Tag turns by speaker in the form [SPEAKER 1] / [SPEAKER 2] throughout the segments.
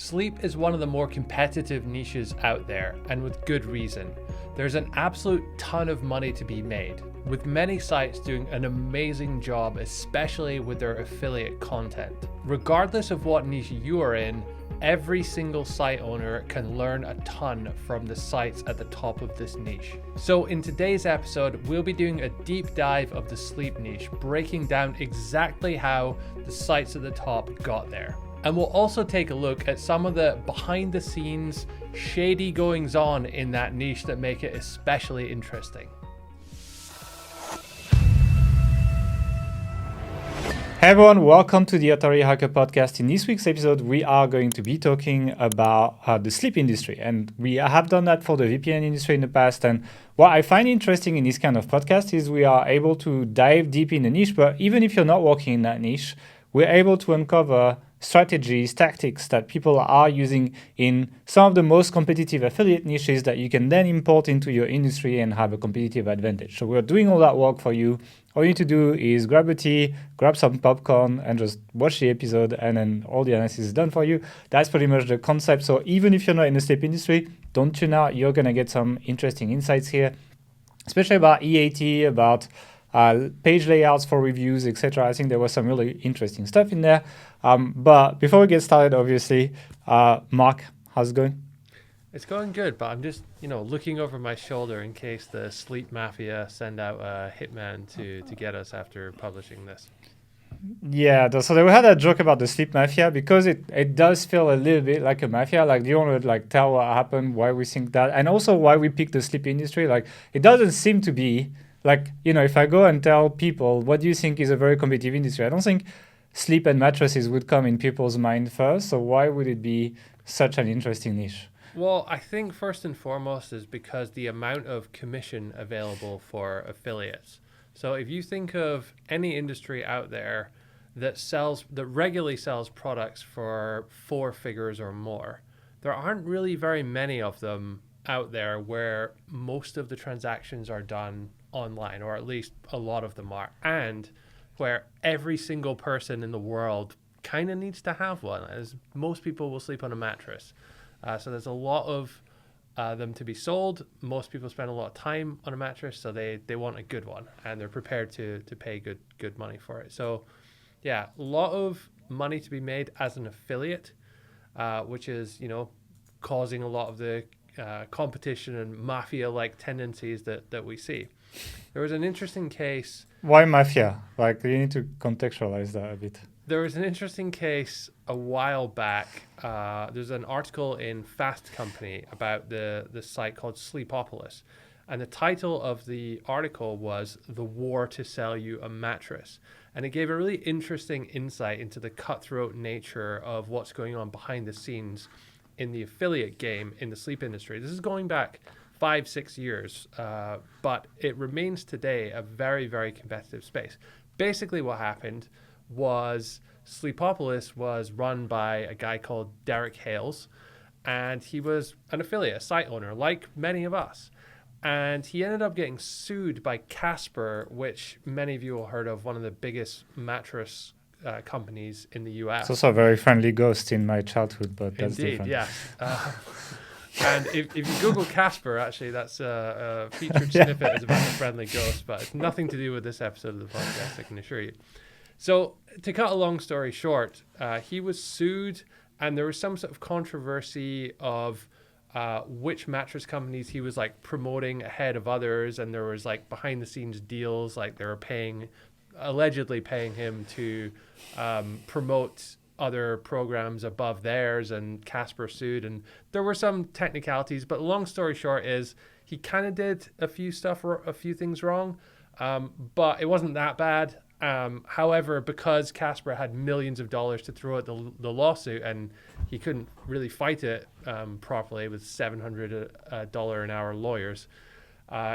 [SPEAKER 1] Sleep is one of the more competitive niches out there, and with good reason. There's an absolute ton of money to be made, with many sites doing an amazing job, especially with their affiliate content. Regardless of what niche you are in, every single site owner can learn a ton from the sites at the top of this niche. So in today's episode, we'll be doing a deep dive of the sleep niche, breaking down exactly how the sites at the top got there. And we'll also take a look at some of the behind the scenes shady goings on in that niche that make it especially interesting.
[SPEAKER 2] Hey everyone, welcome to the Atari Hacker Podcast. In this week's episode, we are going to be talking about the sleep industry. And we have done that for the VPN industry in the past. And what I find interesting in this kind of podcast is we are able to dive deep in the niche, but even if you're not working in that niche, we're able to uncover strategies, tactics that people are using in some of the most competitive affiliate niches that you can then import into your industry and have a competitive advantage. So we're doing all that work for you. All you need to do is grab a tea, grab some popcorn, and just watch the episode, and then all the analysis is done for you. That's pretty much the concept. So even if you're not in the sleep industry, don't tune out. You're going to get some interesting insights here, especially about EAT, about page layouts for reviews, etc. I think there was some really interesting stuff in there. But before we get started, obviously, Mark, how's it going?
[SPEAKER 1] It's going good, but I'm just, looking over my shoulder in case the sleep mafia send out a hitman to get us after publishing this.
[SPEAKER 2] Yeah, so we had a joke about the sleep mafia because it does feel a little bit like a mafia. Like, do you want to tell what happened, why we think that, and also why we picked the sleep industry? Like, it doesn't seem to be if I go and tell people, what do you think is a very competitive industry? I don't think sleep and mattresses would come in people's mind first. So why would it be such an interesting niche?
[SPEAKER 1] Well, I think first and foremost is because the amount of commission available for affiliates. So if you think of any industry out there that regularly sells products for 4 figures or more, there aren't really very many of them out there where most of the transactions are done online, or at least a lot of them are, and where every single person in the world kind of needs to have one, as most people will sleep on a mattress. So there's a lot of them to be sold. Most people spend a lot of time on a mattress, so they want a good one, and they're prepared to pay good money for it. So yeah, a lot of money to be made as an affiliate, which is, causing a lot of the competition and mafia-like tendencies that we see. There was an interesting case.
[SPEAKER 2] Why mafia? You need to contextualize that a bit.
[SPEAKER 1] There was an interesting case a while back. There's an article in Fast Company about the site called Sleepopolis. And the title of the article was "The War to Sell You a Mattress." And it gave a really interesting insight into the cutthroat nature of what's going on behind the scenes in the affiliate game in the sleep industry. This is going back 5-6 years, but it remains today a very, very competitive space. Basically what happened was Sleepopolis was run by a guy called Derek Hales, and he was an affiliate, a site owner, like many of us. And he ended up getting sued by Casper, which many of you will heard of, one of the biggest mattress companies in the US.
[SPEAKER 2] It's also a very friendly ghost in my childhood, but that's
[SPEAKER 1] Indeed,
[SPEAKER 2] different.
[SPEAKER 1] Yes. And if you Google Casper, actually, that's a featured snippet is about a friendly ghost, but it's nothing to do with this episode of the podcast, I can assure you. So to cut a long story short, he was sued, and there was some sort of controversy of which mattress companies he was promoting ahead of others, and there was behind the scenes deals, they were allegedly paying him to promote other programs above theirs, and Casper sued, and there were some technicalities, but long story short is he kind of did a few things wrong, but it wasn't that bad. However, because Casper had millions of dollars to throw at the lawsuit, and he couldn't really fight it properly with $700 an hour lawyers,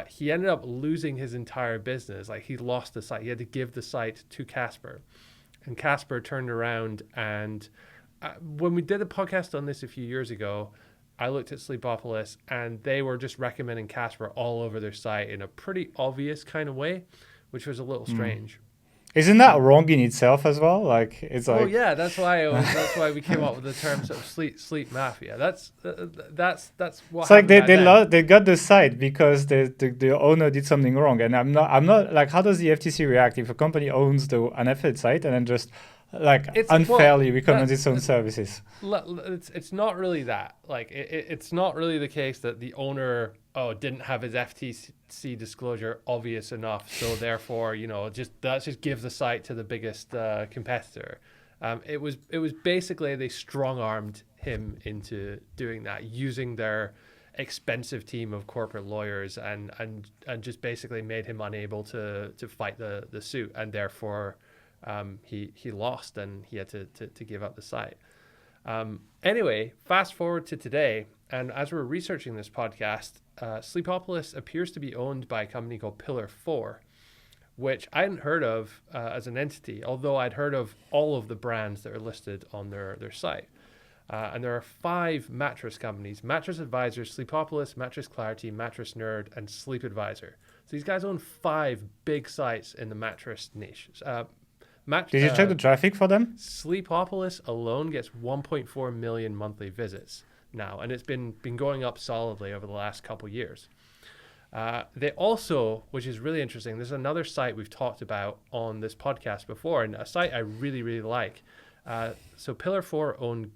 [SPEAKER 1] he ended up losing his entire business. He lost the site. He had to give the site to Casper. And Casper turned around, and when we did a podcast on this a few years ago, I looked at Sleepopolis, and they were just recommending Casper all over their site in a pretty obvious kind of way, which was a little strange.
[SPEAKER 2] Isn't that wrong in itself as well? Like it's
[SPEAKER 1] Oh
[SPEAKER 2] like
[SPEAKER 1] yeah, that's why we came up with the term sort of sleep mafia. That's what
[SPEAKER 2] it's like
[SPEAKER 1] happened back then.
[SPEAKER 2] they got the site because the owner did something wrong. And I'm not like, how does the FTC react if a company owns an affiliate site and then just like
[SPEAKER 1] It's well
[SPEAKER 2] unfairly recommends
[SPEAKER 1] that
[SPEAKER 2] its own services?
[SPEAKER 1] it's not really that. Like it's not really the case that the owner didn't have his FTC disclosure obvious enough, so therefore just let's just give the site to the biggest competitor. It was basically they strong armed him into doing that using their expensive team of corporate lawyers and just basically made him unable to fight the suit, and therefore he lost and he had to give up the site. Anyway, fast forward to today, and as we're researching this podcast, Sleepopolis appears to be owned by a company called Pillar 4, which I hadn't heard of as an entity, although I'd heard of all of the brands that are listed on their site. And there are 5 mattress companies: Mattress Advisor, Sleepopolis, Mattress Clarity, Mattress Nerd, and Sleep Advisor. So these guys own 5 big sites in the mattress niche.
[SPEAKER 2] Did you check the traffic for them?
[SPEAKER 1] Sleepopolis alone gets 1.4 million monthly visits now, and it's been going up solidly over the last couple years. They also, which is really interesting, there's another site we've talked about on this podcast before, and a site I really, really like. So Pillar 4 own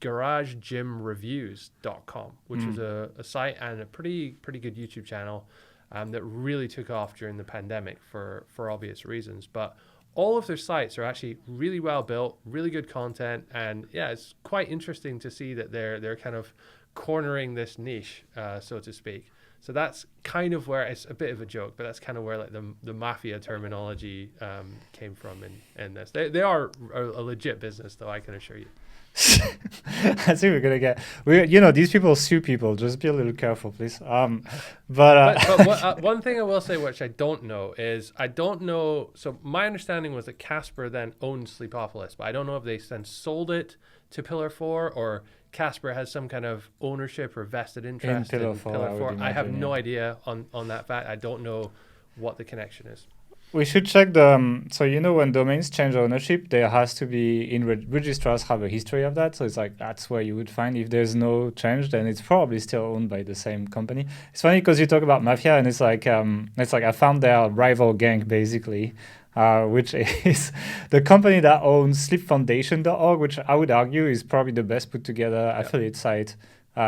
[SPEAKER 1] GarageGymReviews.com, which is a site and a pretty good YouTube channel that really took off during the pandemic for obvious reasons. But all of their sites are actually really well built, really good content, and yeah, it's quite interesting to see that they're kind of cornering this niche, so to speak. So that's kind of where it's a bit of a joke, but that's kind of where like the mafia terminology came from in this. They are a legit business, though, I can assure you.
[SPEAKER 2] I think we're gonna get these people sue people. Just be a little careful, please.
[SPEAKER 1] But one thing I will say, which I don't know, is I don't know. So my understanding was that Casper then owned Sleepopolis, but I don't know if they then sold it to Pillar 4 or Casper has some kind of ownership or vested interest in Pillar 4. I have no idea on that fact. I don't know what the connection is.
[SPEAKER 2] We should check so when domains change ownership, there has to be in registrars have a history of that. So it's like that's where you would find if there's no change, then it's probably still owned by the same company. It's funny because you talk about mafia, and it's like I found their rival gang basically, which is the company that owns sleepfoundation.org, which I would argue is probably the best put together affiliate site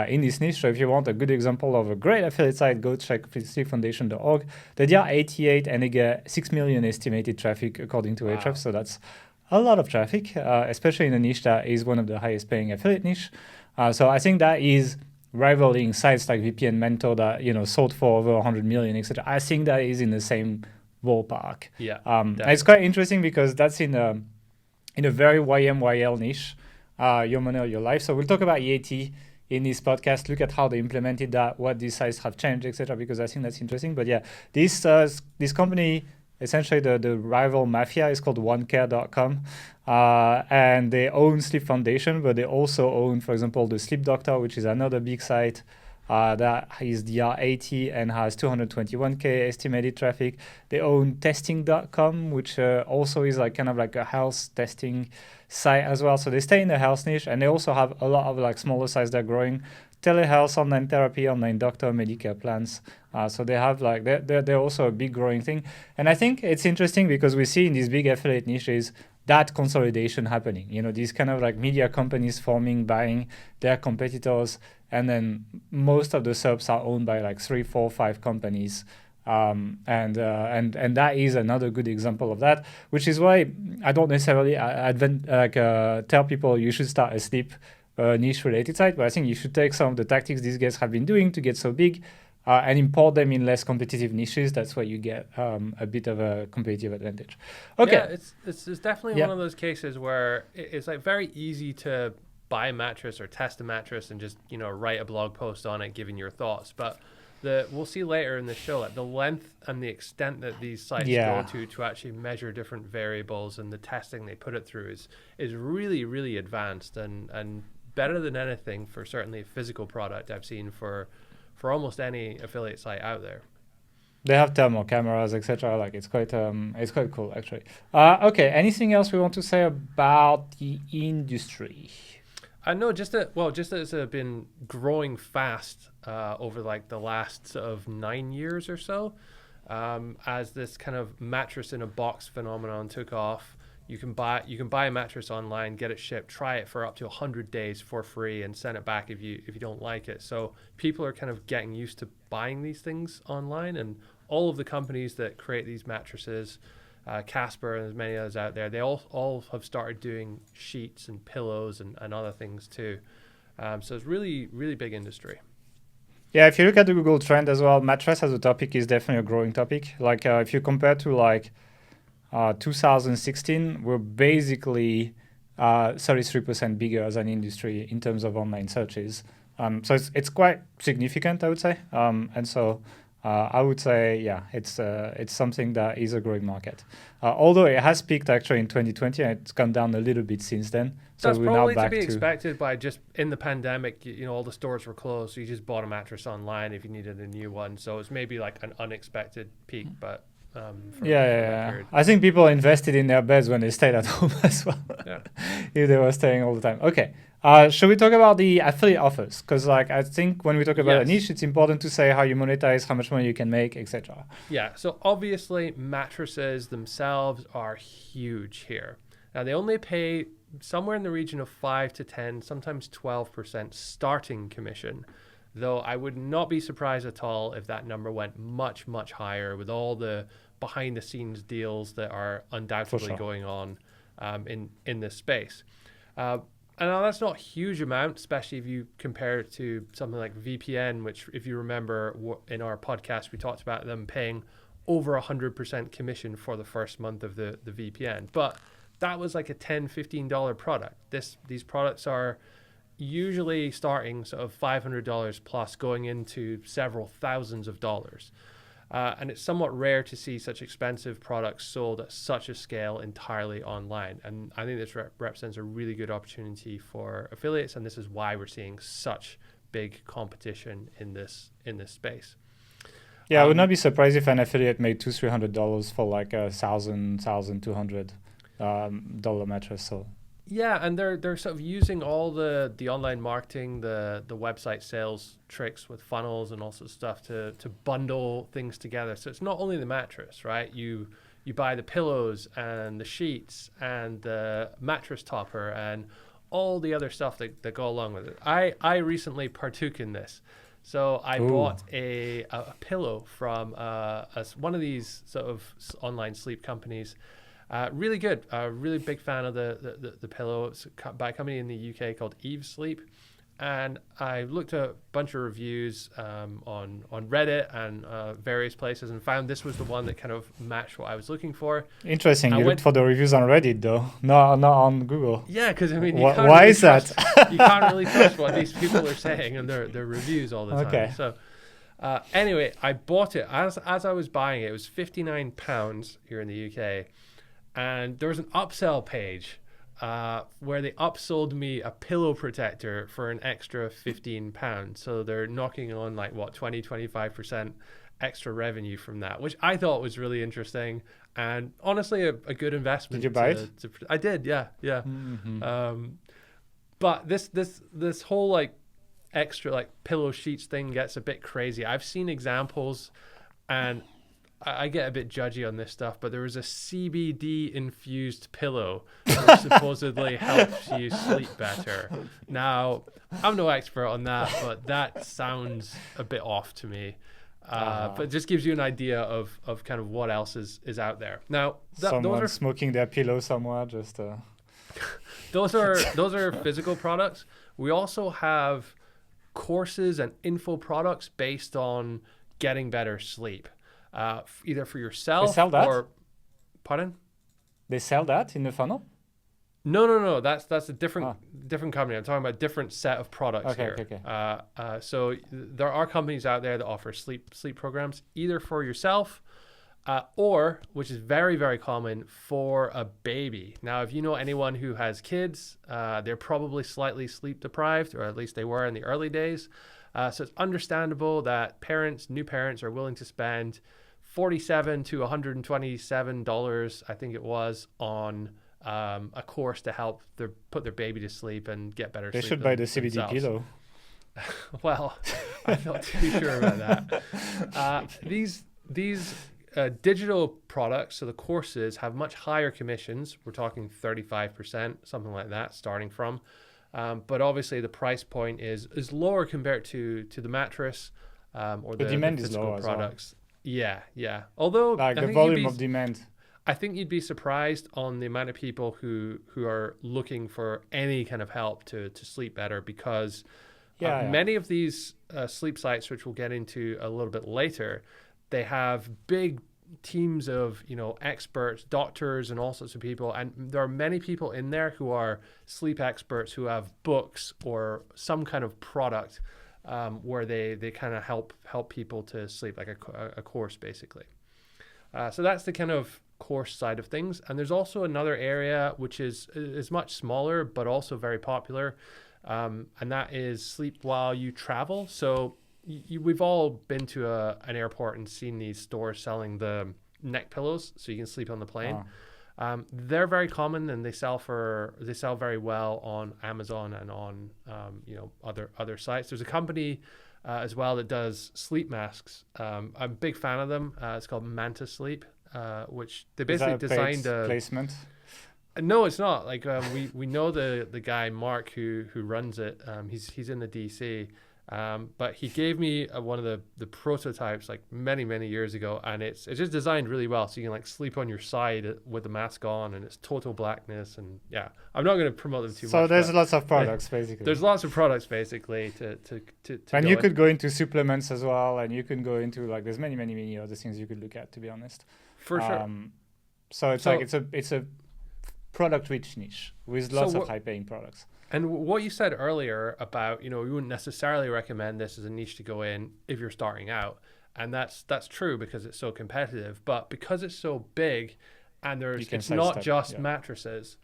[SPEAKER 2] in this niche. So if you want a good example of a great affiliate site, go check sleepfoundation.org. They are 88 and they get 6 million estimated traffic according to Ahrefs. So that's a lot of traffic, especially in a niche that is one of the highest paying affiliate niche. So I think that is rivaling sites like VPN Mentor that sold for over 100 million, etc. I think that is in the same ballpark.
[SPEAKER 1] Yeah,
[SPEAKER 2] it's quite interesting because that's in a very YMYL niche, your money or your life. So we'll talk about EAT in this podcast, look at how they implemented that, what these sites have changed, etc. Because I think that's interesting. But yeah, this company, essentially the rival mafia, is called OneCare.com, and they own Sleep Foundation, but they also own, for example, the Sleep Doctor, which is another big site that is DR80 and has 221K estimated traffic. They own testing.com, which also is like kind of like a health testing site as well. So they stay in the health niche, and they also have a lot of like smaller sites that are growing: telehealth, online therapy, online doctor, Medicare plans. So they have like they're also a big growing thing. And I think it's interesting because we see in these big affiliate niches that consolidation happening. These kind of like media companies forming, buying their competitors, and then most of the SERPs are owned by like 3, 4, 5 companies. And that is another good example of that, which is why I don't necessarily tell people you should start a sleep niche related site, but I think you should take some of the tactics these guys have been doing to get so big and import them in less competitive niches. That's where you get a bit of a competitive advantage. Okay.
[SPEAKER 1] Yeah, it's definitely one of those cases where it's like very easy to buy a mattress or test a mattress and just write a blog post on it, giving your thoughts, but we'll see later in the show, like the length and the extent that these sites go to actually measure different variables, and the testing they put it through is really, really advanced and better than anything for certainly a physical product I've seen for almost any affiliate site out there.
[SPEAKER 2] They have thermal cameras, etc. Like it's quite cool actually. Okay, anything else we want to say about the industry?
[SPEAKER 1] I know just that it's been growing fast over like the last sort of 9 years or so, as this kind of mattress in a box phenomenon took off. You can buy a mattress online, get it shipped, try it for up to 100 days for free, and send it back if you don't like it. So people are kind of getting used to buying these things online, and all of the companies that create these mattresses, Casper and as many others out there, they all have started doing sheets and pillows and other things too. So it's really, really big industry.
[SPEAKER 2] Yeah, if you look at the Google trend as well, mattress as a topic is definitely a growing topic. Like if you compare to like 2016, we're basically 33% bigger as an industry in terms of online searches. So it's quite significant, I would say. And so I would say, yeah, it's something that is a growing market. Although it has peaked actually in 2020, and it's come down a little bit since then. So
[SPEAKER 1] that's
[SPEAKER 2] we're
[SPEAKER 1] probably
[SPEAKER 2] now back
[SPEAKER 1] to be expected by just in the pandemic. All the stores were closed, so you just bought a mattress online if you needed a new one. So it's maybe like an unexpected peak, but.
[SPEAKER 2] Yeah. I think people invested in their beds when they stayed at home as well.
[SPEAKER 1] Yeah.
[SPEAKER 2] If they were staying all the time. Okay. Should we talk about the affiliate offers? Because I think when we talk about a niche, it's important to say how you monetize, how much money you can make, etc.
[SPEAKER 1] Yeah. So obviously, mattresses themselves are huge here. Now they only pay somewhere in the region of 5 to 10, sometimes 12% starting commission. Though I would not be surprised at all if that number went much, much higher with all the behind-the-scenes deals that are undoubtedly going on in this space. And now that's not a huge amount, especially if you compare it to something like VPN, which, if you remember in our podcast, we talked about them paying over 100% commission for the first month of the VPN. But that was like a $10, $15 product. These products are usually starting sort of $500 plus, going into several thousands of dollars. And it's somewhat rare to see such expensive products sold at such a scale entirely online. And I think this represents a really good opportunity for affiliates, and this is why we're seeing such big competition in this space.
[SPEAKER 2] Yeah, I would not be surprised if an affiliate made $200-$300 for like a $1,200 mattress. So.
[SPEAKER 1] Yeah, and they're sort of using all the online marketing, the website sales tricks with funnels and all sorts of stuff to bundle things together. So it's not only the mattress, right? You buy the pillows and the sheets and the mattress topper and all the other stuff that go along with it. I recently partook in this. So I bought a pillow from one of these sort of online sleep companies. Really good. Really big fan of the pillow. It's by a company in the UK called Eve Sleep. And I looked at a bunch of reviews on Reddit and various places and found this was the one that kind of matched what I was looking for.
[SPEAKER 2] Interesting. You looked for the reviews on Reddit, though, not on Google.
[SPEAKER 1] Yeah, because I mean,
[SPEAKER 2] why is that?
[SPEAKER 1] You can't really trust what these people are saying and their reviews all the time.
[SPEAKER 2] Okay.
[SPEAKER 1] So anyway, I bought it. As I was buying it, it was £59 here in the UK. And there was an upsell page where they upsold me a pillow protector for an extra £15. So they're knocking on like 20-25% extra revenue from that, which I thought was really interesting and honestly a good investment.
[SPEAKER 2] Did you buy it?
[SPEAKER 1] I did, yeah.
[SPEAKER 2] Mm-hmm.
[SPEAKER 1] But this whole like extra like pillow sheets thing gets a bit crazy. I've seen examples, and I get a bit judgy on this stuff, but there was a CBD infused pillow which supposedly helps you sleep better. Now, I'm no expert on that, but that sounds a bit off to me. But it just gives you an idea of kind of what else is out there. Now,
[SPEAKER 2] someone smoking their pillow somewhere, just.
[SPEAKER 1] Those are physical products. We also have courses and info products based on getting better sleep. Either for yourself
[SPEAKER 2] they sell that?
[SPEAKER 1] Or pardon?
[SPEAKER 2] They sell that in the funnel?
[SPEAKER 1] No. That's a different company. I'm talking about a different set of products here.
[SPEAKER 2] Okay.
[SPEAKER 1] So there are companies out there that offer sleep programs either for yourself or, which is very, very common, for a baby. Now, if you know anyone who has kids, they're probably slightly sleep deprived, or at least they were in the early days. So it's understandable that new parents are willing to spend $47 to $127, I think it was, on a course to help put their baby to sleep and get better sleep.
[SPEAKER 2] They should buy the CBD pillow.
[SPEAKER 1] Well, I'm not too sure about that. These digital products, so the courses, have much higher commissions. We're talking 35%, something like that, starting from. But obviously, the price point is lower compared to the mattress or the
[SPEAKER 2] demand is
[SPEAKER 1] physical
[SPEAKER 2] lower
[SPEAKER 1] products. Yeah. Although
[SPEAKER 2] like the volume of demand.
[SPEAKER 1] I think you'd be surprised on the amount of people who are looking for any kind of help to sleep better, because many of these sleep sites, which we'll get into a little bit later, they have big teams of experts, doctors, and all sorts of people, and there are many people in there who are sleep experts who have books or some kind of product where they kind of help people to sleep, like a course basically. So that's the kind of course side of things. And there's also another area which is much smaller but also very popular, and that is sleep while you travel. So we've all been to an airport and seen these stores selling the neck pillows so you can sleep on the plane. They're very common, and they sell very well on Amazon and on other sites. There's a company as well that does sleep masks. I'm a big fan of them. It's called Manta Sleep, which they basically designed a
[SPEAKER 2] placement.
[SPEAKER 1] No, it's not. Like we know the guy Mark who runs it. He's in the DC. But he gave me one of the prototypes like many years ago, and it's just designed really well, so you can like sleep on your side with the mask on, and it's total blackness. And yeah, I'm not going to promote them too much.
[SPEAKER 2] So there's lots of products basically.
[SPEAKER 1] There's lots of products basically to
[SPEAKER 2] and you could go into supplements as well, and you can go into like there's many other things you could look at, to be honest.
[SPEAKER 1] For sure.
[SPEAKER 2] So it's a product rich niche with lots of high paying products.
[SPEAKER 1] And what you said earlier about, we wouldn't necessarily recommend this as a niche to go in if you're starting out. And that's true because it's so competitive. But because it's so big and it's not just mattresses,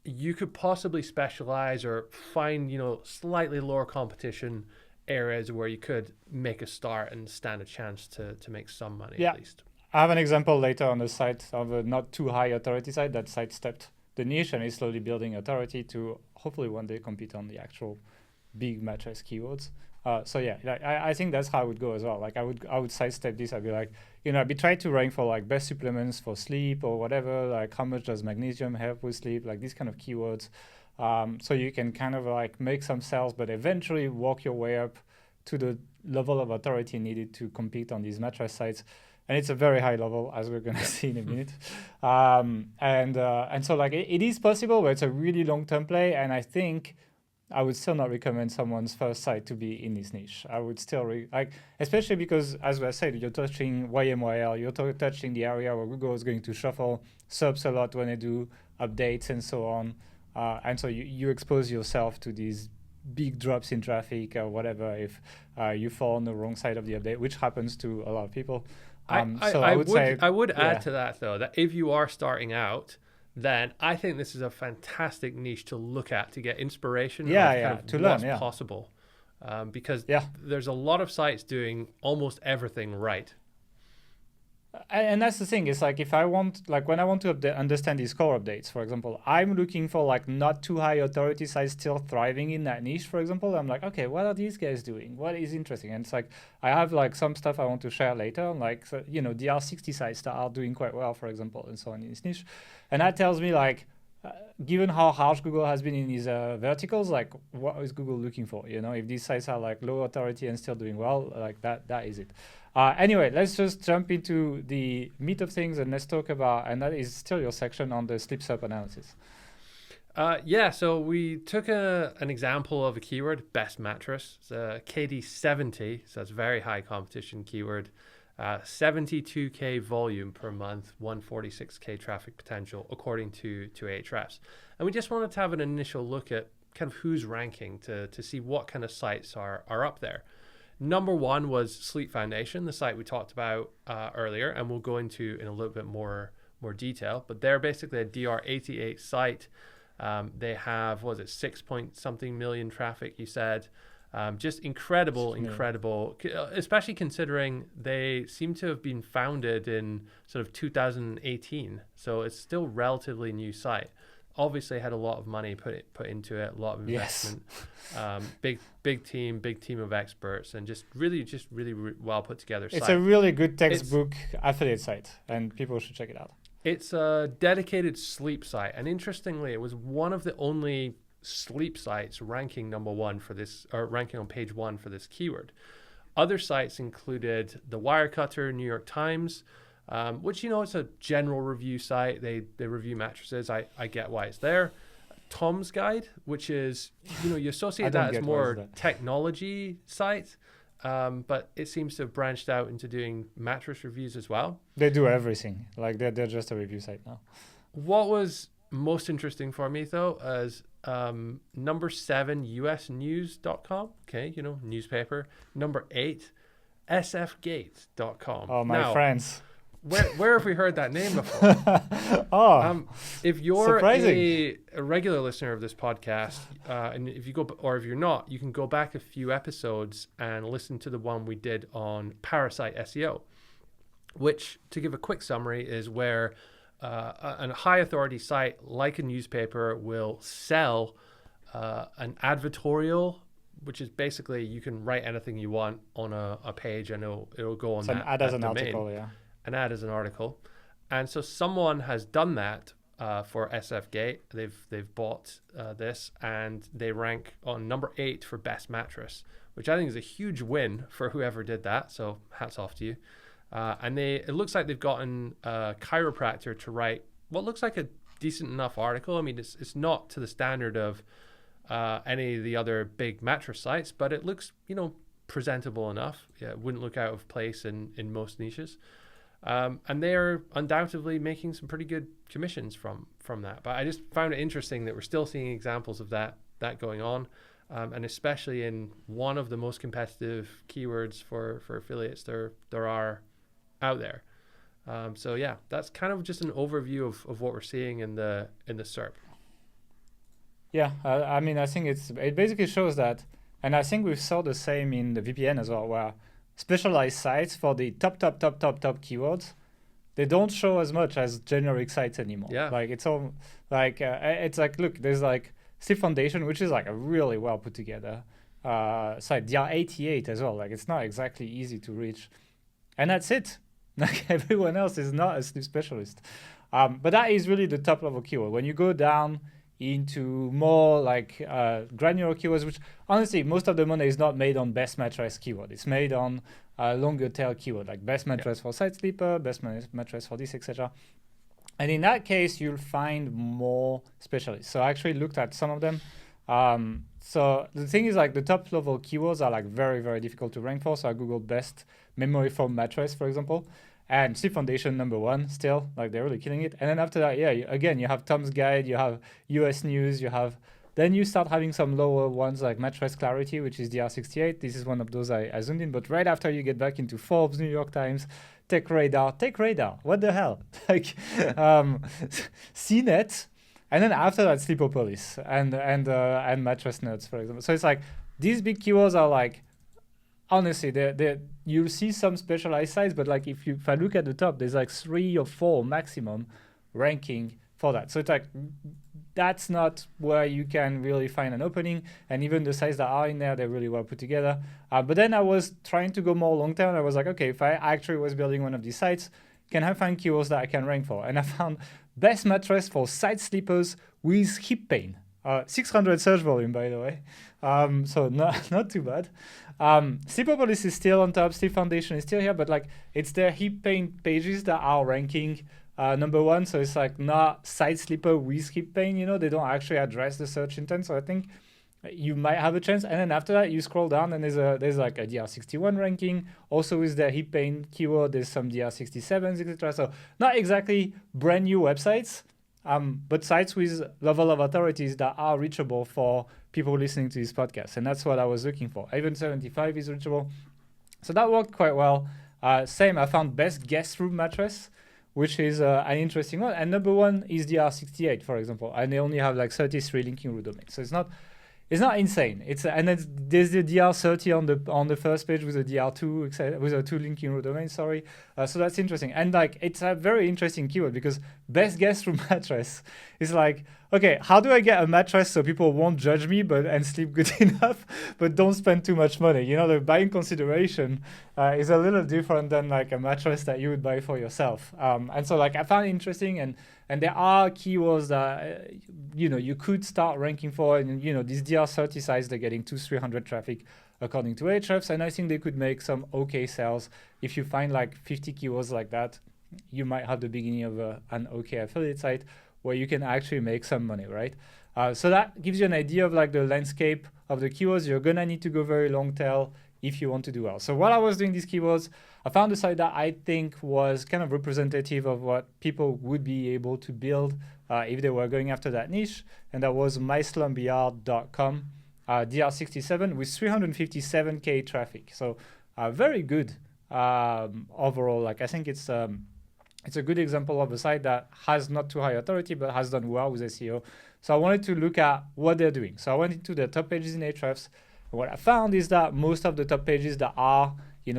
[SPEAKER 1] you could possibly specialize or find, slightly lower competition areas where you could make a start and stand a chance to make some money at least.
[SPEAKER 2] I have an example later on the site of a not too high authority site that sidestepped the niche and is slowly building authority to hopefully one day compete on the actual big mattress keywords. I think that's how I would go as well. Like I would sidestep this. I'd be like, I'd be trying to rank for like best supplements for sleep or whatever. Like how much does magnesium help with sleep? Like these kind of keywords. So you can kind of like make some sales, but eventually work your way up to the level of authority needed to compete on these mattress sites. And it's a very high level, as we're going to see in a minute. And so like it is possible, but it's a really long-term play. And I think I would still not recommend someone's first site to be in this niche. I would still especially because, as I said, you're touching YMYL, you're touching the area where Google is going to shuffle SERPs a lot when they do updates and so on. And so you expose yourself to these big drops in traffic or whatever if you fall on the wrong side of the update, which happens to a lot of people.
[SPEAKER 1] I would add to that, though, that if you are starting out, then I think this is a fantastic niche to look at to get inspiration
[SPEAKER 2] to learn what's
[SPEAKER 1] possible. Because there's a lot of sites doing almost everything right.
[SPEAKER 2] And that's the thing. It's like if I want, like when I want to understand these core updates, for example, I'm looking for like not too high authority sites still thriving in that niche, for example. I'm like, okay, what are these guys doing? What is interesting? And it's like, I have like some stuff I want to share later, like, DR60 sites that are doing quite well, for example, and so on in this niche. And that tells me like, given how harsh Google has been in these verticals, like what is Google looking for? If these sites are like low authority and still doing well, like that is it. Anyway, let's just jump into the meat of things and let's talk about, and that is still your section on the sleep SERP analysis.
[SPEAKER 1] So we took an example of a keyword, best mattress. It's a KD70, so that's very high competition keyword. 72K volume per month, 146K traffic potential, according to Ahrefs. And we just wanted to have an initial look at kind of who's ranking to see what kind of sites are up there. Number one was Sleep Foundation, the site we talked about earlier, and we'll go into in a little bit more detail. But they're basically a DR88 site. They have, 6 point something million traffic, you said. Just incredible, especially considering they seem to have been founded in sort of 2018. So it's still relatively new site. Obviously had a lot of money put into it, a lot of investment. Big team of experts, and just really well put together site.
[SPEAKER 2] It's a really good textbook affiliate site, and people should check it out.
[SPEAKER 1] It's a dedicated sleep site, and interestingly, it was one of the only sleep sites ranking number one for this, or ranking on page one for this keyword. Other sites included the Wirecutter, New York Times, which, it's a general review site. They review mattresses. I get why it's there. Tom's Guide, which is, you associate that as more technology site, but it seems to have branched out into doing mattress reviews as well.
[SPEAKER 2] They do everything. Like they're just a review site now.
[SPEAKER 1] What was most interesting for me, though, is number 7, usnews.com. Okay, newspaper. Number 8, sfgate.com.
[SPEAKER 2] Oh, my friends.
[SPEAKER 1] Where have we heard that name before? If you're a regular listener of this podcast, and if you're not, you can go back a few episodes and listen to the one we did on Parasite SEO, which, to give a quick summary, is where a high authority site like a newspaper will sell an advertorial, which is basically you can write anything you want on a page and it'll go on that.
[SPEAKER 2] An ad as an
[SPEAKER 1] domain.
[SPEAKER 2] article, yeah.
[SPEAKER 1] An ad as an article. And so someone has done that for SFGate. They've bought this, and they rank on number 8 for best mattress, which I think is a huge win for whoever did that. So hats off to you. And it looks like they've gotten a chiropractor to write what looks like a decent enough article. I mean, it's not to the standard of any of the other big mattress sites, but it looks, presentable enough. Yeah, it wouldn't look out of place in most niches. And they are undoubtedly making some pretty good commissions from that. But I just found it interesting that we're still seeing examples of that going on, and especially in one of the most competitive keywords for affiliates there are out there. So yeah, that's kind of just an overview of what we're seeing in the SERP. Yeah,
[SPEAKER 2] I mean, I think it basically shows that, and I think we saw the same in the VPN as well, where specialized sites for the top keywords, they don't show as much as generic sites anymore.
[SPEAKER 1] Yeah.
[SPEAKER 2] Like it's all like it's like, look, there's like Sleep Foundation, which is like a really well put together site. DR88 as well. Like it's not exactly easy to reach, and that's it. Like everyone else is not a sleep specialist. But that is really the top level keyword. When you go down into more like granular keywords, which honestly most of the money is not made on best mattress keyword. It's made on longer tail keyword, like best mattress for side sleeper, best mattress for this, etc. And in that case, you'll find more specialists. So I actually looked at some of them. So the thing is, like, the top level keywords are like very, very difficult to rank for. So I googled best memory foam mattress, for example. And Sleep Foundation #1 still, like they're really killing it. And then after that, again, you have Tom's Guide, you have US News, then you start having some lower ones like Mattress Clarity, which is DR68. This is one of those I zoomed in. But right after you get back into Forbes, New York Times, Tech Radar, what the hell? Like CNET, and then after that, Sleepopolis and Mattress Nerds, for example. So it's like these big keywords are like, honestly, you'll see some specialized sites, but like if I look at the top, there's like 3 or 4 maximum ranking for that. So it's like that's not where you can really find an opening. And even the sites that are in there, they're really well put together. But then I was trying to go more long term. I was like, okay, if I actually was building one of these sites, can I find keywords that I can rank for? And I found best mattress for side sleepers with hip pain. 600 search volume, by the way. So not too bad. Sleepopolis is still on top. Sleep Foundation is still here, but like it's their hip pain pages that are ranking #1. So it's like not side sleeper with hip pain. They don't actually address the search intent. So I think you might have a chance. And then after that, you scroll down and there's like a DR61 ranking. Also with their hip pain keyword, there's some DR67s, etc. So not exactly brand new websites. But sites with level of authorities that are reachable for people listening to this podcast. And that's what I was looking for. Even 75 is reachable. So that worked quite well. Same, I found best guest room mattress, which is an interesting one. And #1 is DR68, for example. And they only have like 33 linking root domains. So it's not insane. It's and there's the DR30 on the first page with a DR2 with a 2 linking row domain. Sorry, so that's interesting. And like it's a very interesting keyword because best guess through mattress is like, okay, how do I get a mattress so people won't judge me and sleep good enough, but don't spend too much money? You know, the buying consideration is a little different than like a mattress that you would buy for yourself. And so like I found it interesting, and there are keywords that you could start ranking for, and these DR30 sites, they're getting 200-300 traffic according to Ahrefs, and I think they could make some okay sales. If you find like 50 keywords like that, you might have the beginning of an okay affiliate site where you can actually make some money, right? So that gives you an idea of like the landscape of the keywords. You're gonna need to go very long tail if you want to do well. So while I was doing these keywords, I found a site that I think was kind of representative of what people would be able to build if they were going after that niche, and that was myslumberyard.com, DR67 with 357K traffic. So very good overall. Like I think it's a good example of a site that has not too high authority but has done well with SEO. So I wanted to look at what they're doing. So I went into the top pages in Ahrefs. What I found is that most of the top pages that are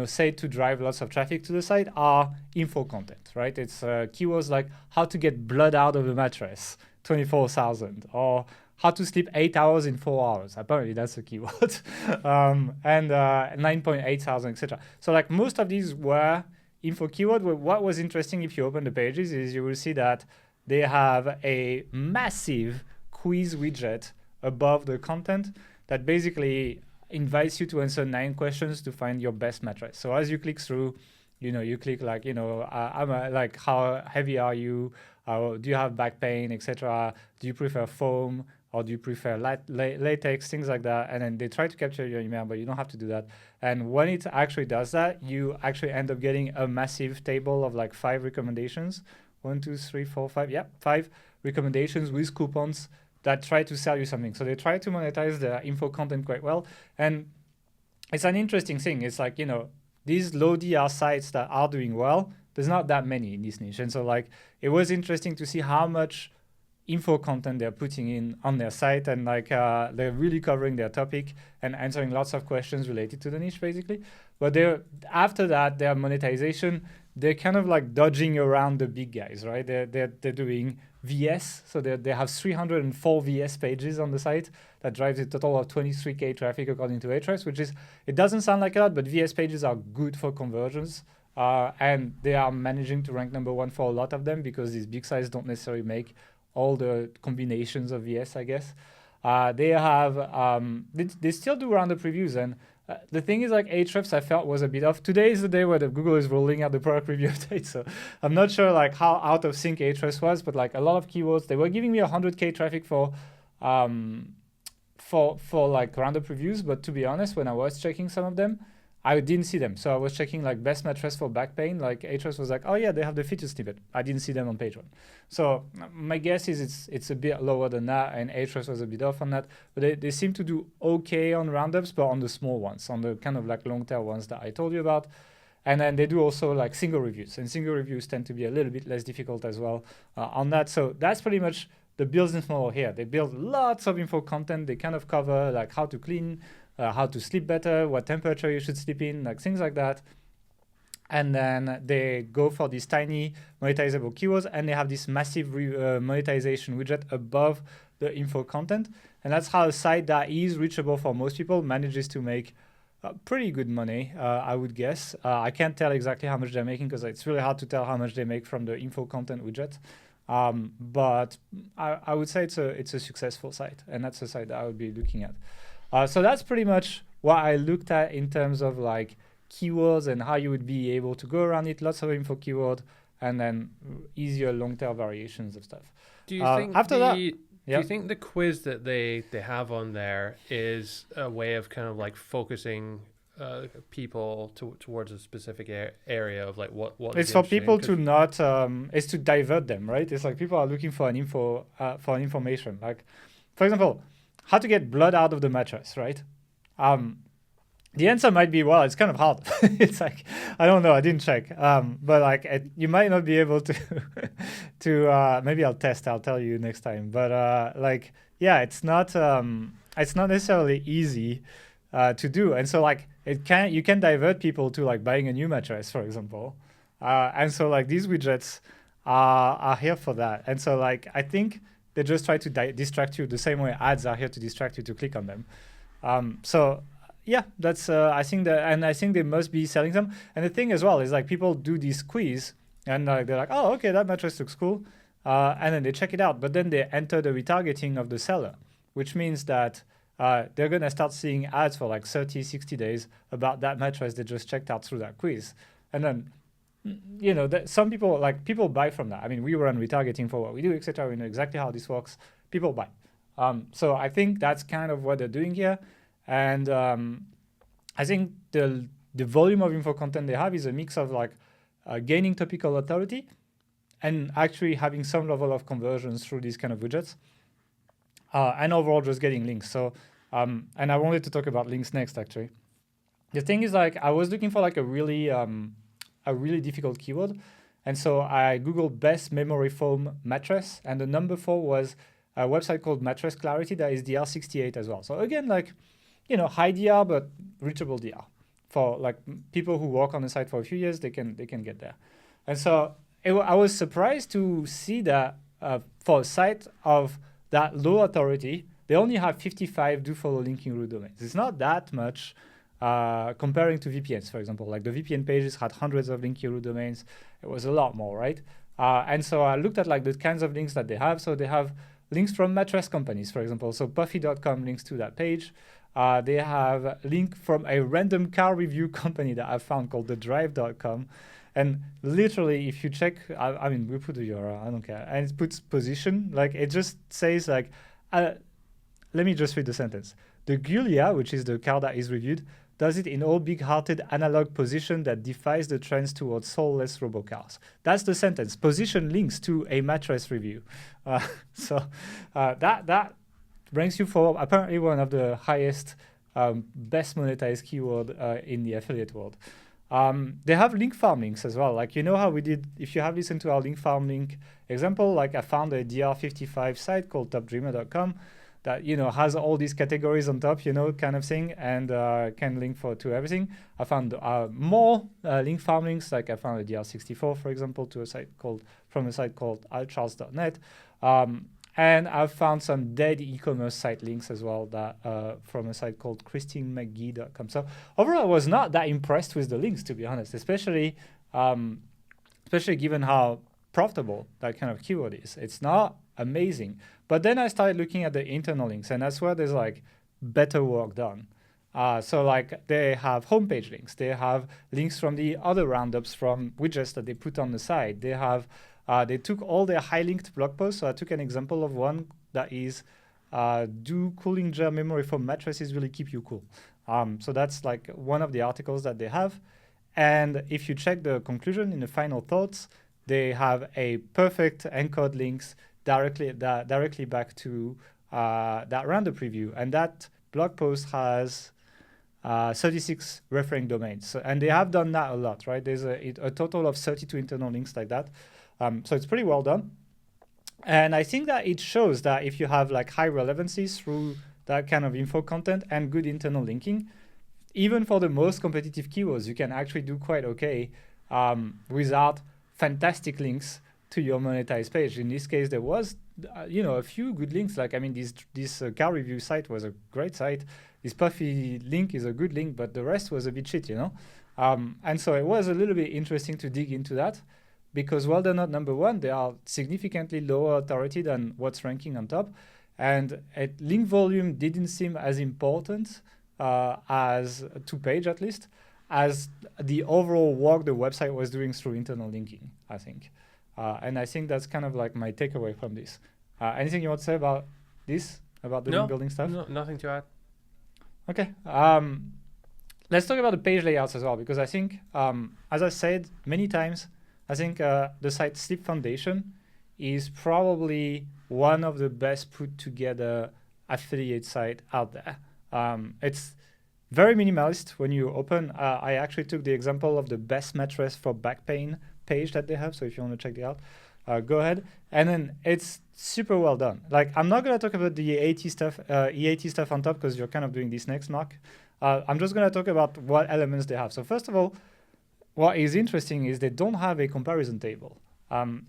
[SPEAKER 2] said to drive lots of traffic to the site are info content, right? It's keywords like how to get blood out of a mattress, 24,000, or how to sleep 8 hours in 4 hours. Apparently that's a keyword. And 9.8 thousand, etc. So like most of these were info keyword. What was interesting, if you open the pages, is you will see that they have a massive quiz widget above the content that basically invites you to answer 9 questions to find your best mattress. So as you click through, you click like, like how heavy are you? Do you have back pain, etc.? Do you prefer foam or do you prefer latex, things like that? And then they try to capture your email, but you don't have to do that. And when it actually does that, you actually end up getting a massive table of like 5 recommendations. 1, 2, 3, 4, 5. Yeah, 5 recommendations with coupons that try to sell you something. So they try to monetize the info content quite well. And it's an interesting thing. It's like, these low DR sites that are doing well, there's not that many in this niche. And so like, it was interesting to see how much info content they're putting in on their site, and like they're really covering their topic and answering lots of questions related to the niche basically. But after that, their monetization, they're kind of like dodging around the big guys, right? They're doing VS, so they have 304 VS pages on the site that drives a total of 23K traffic according to Ahrefs, it doesn't sound like a lot, but VS pages are good for conversions. And they are managing to rank number 1 for a lot of them because these big sites don't necessarily make all the combinations of VS, I guess. They have, they still do roundup reviews, and the thing is like Ahrefs I felt was a bit off. Today is the day where the Google is rolling out the product review update, so I'm not sure like how out of sync Ahrefs was, but like a lot of keywords, they were giving me 100K traffic for like roundup reviews, but to be honest, when I was checking some of them, I didn't see them. So I was checking like best mattress for back pain. Like Ahrefs was like, oh yeah, they have the feature snippet. I didn't see them on page 1. So my guess is it's a bit lower than that, and Ahrefs was a bit off on that. But they seem to do okay on roundups, but on the small ones, on the kind of like long tail ones that I told you about. And then they do also like single reviews, and single reviews tend to be a little bit less difficult as well on that. So that's pretty much the business model here. They build lots of info content. They kind of cover like how to clean, how to sleep better, what temperature you should sleep in, like things like that. And then they go for these tiny monetizable keywords, and they have this massive monetization widget above the info content. And that's how a site that is reachable for most people manages to make pretty good money, I would guess. I can't tell exactly how much they're making because it's really hard to tell how much they make from the info content widget. But I would say it's a successful site, and that's a site that I would be looking at. So that's pretty much what I looked at in terms of like keywords and how you would be able to go around it. Lots of info keyword, and then easier long tail variations of stuff.
[SPEAKER 1] Do you think
[SPEAKER 2] do
[SPEAKER 1] you think the quiz that they have on there is a way of kind of like focusing people towards a specific area of like what
[SPEAKER 2] it's for people to not it's to divert them, right? It's like people are looking for an information, like for example, how to get blood out of the mattress, right? The answer might be, well, it's kind of hard. It's like, I don't know, I didn't check. But like, you might not be able to maybe I'll tell you next time. But like, yeah, it's not it's not necessarily easy to do. And so like you can divert people to like buying a new mattress, for example. And so like these widgets are here for that. And so like I think they just try to distract you the same way ads are here to distract you to click on them. So yeah, that's I think they must be selling them. And the thing as well is like people do this quiz and they're like, oh, okay, that mattress looks cool. And then they check it out, but then they enter the retargeting of the seller, which means that they're going to start seeing ads for like 30, 60 days about that mattress they just checked out through that quiz. And then, you know, some people buy from that. I mean, we run retargeting for what we do, etc. We know exactly how this works. People buy. So I think that's kind of what they're doing here. And I think the volume of info content they have is a mix of like gaining topical authority and actually having some level of conversions through these kind of widgets. And overall just getting links. So, and I wanted to talk about links next, actually. The thing is, like, I was looking for like a really difficult keyword. And so I Googled best memory foam mattress, and the number 4 was a website called Mattress Clarity that is DR68 as well. So again, like, you know, high DR, but reachable DR. For like people who work on the site for a few years, they can get there. And so I was surprised to see that for a site of that low authority, they only have 55 do follow linking root domains. It's not that much comparing to VPNs, for example. Like the VPN pages had hundreds of linking root domains. It was a lot more, right? And so I looked at like the kinds of links that they have. So they have links from mattress companies, for example. So puffy.com links to that page. They have a link from a random car review company that I found called thedrive.com. And literally, if you check, I mean, we put the URL, I don't care. And it puts position, like it just says like, let me just read the sentence. The Giulia, which is the car that is reviewed, does it in all big-hearted analog position that defies the trends towards soulless robocars. That's the sentence. Position links to a mattress review. So that ranks you for apparently one of the highest, best monetized keyword in the affiliate world. They have link farm links as well. Like, you know how we did, if you have listened to our link farm link example, like I found a DR55 site called topdreamer.com that, you know, has all these categories on top, you know, kind of thing, and can link to everything. I found more link farm links, like I found a DR64, for example, from a site called altcharles.net. And I've found some dead e-commerce site links as well that from a site called christinemcgee.com. So overall, I was not that impressed with the links, to be honest, especially given how profitable that kind of keyword is. It's not amazing. But then I started looking at the internal links, and that's where there's like better work done. So like they have homepage links. They have links from the other roundups from widgets that they put on the side. They have they took all their high linked blog posts. So I took an example of one that is, do cooling gel memory foam mattresses really keep you cool? So that's like one of the articles that they have. And if you check the conclusion in the final thoughts, they have a perfect encode links directly back to that roundup review. And that blog post has 36 referring domains. So, and they have done that a lot, right? There's a total of 32 internal links like that. So it's pretty well done. And I think that it shows that if you have like high relevancy through that kind of info content and good internal linking, even for the most competitive keywords, you can actually do quite okay without fantastic links to your monetized page. In this case, there was, a few good links. Like, I mean, this car review site was a great site. This Puffy link is a good link, but the rest was a bit shit, And so it was a little bit interesting to dig into that, because while they're not number one, they are significantly lower authority than what's ranking on top. And link volume didn't seem as important as to page, at least, as the overall work the website was doing through internal linking, I think. And I think that's kind of like my takeaway from this. Anything you want to say about this, about the link building stuff?
[SPEAKER 1] No, nothing to add.
[SPEAKER 2] Okay. Let's talk about the page layouts as well, because I think, as I said many times, I think the site Sleep Foundation is probably one of the best put together affiliate site out there. It's very minimalist when you open. I actually took the example of the best mattress for back pain page that they have. So if you want to check it out, go ahead. And then it's super well done. Like, I'm not going to talk about the EAT stuff on top because you're kind of doing this next, Mark. I'm just going to talk about what elements they have. So first of all, what is interesting is they don't have a comparison table.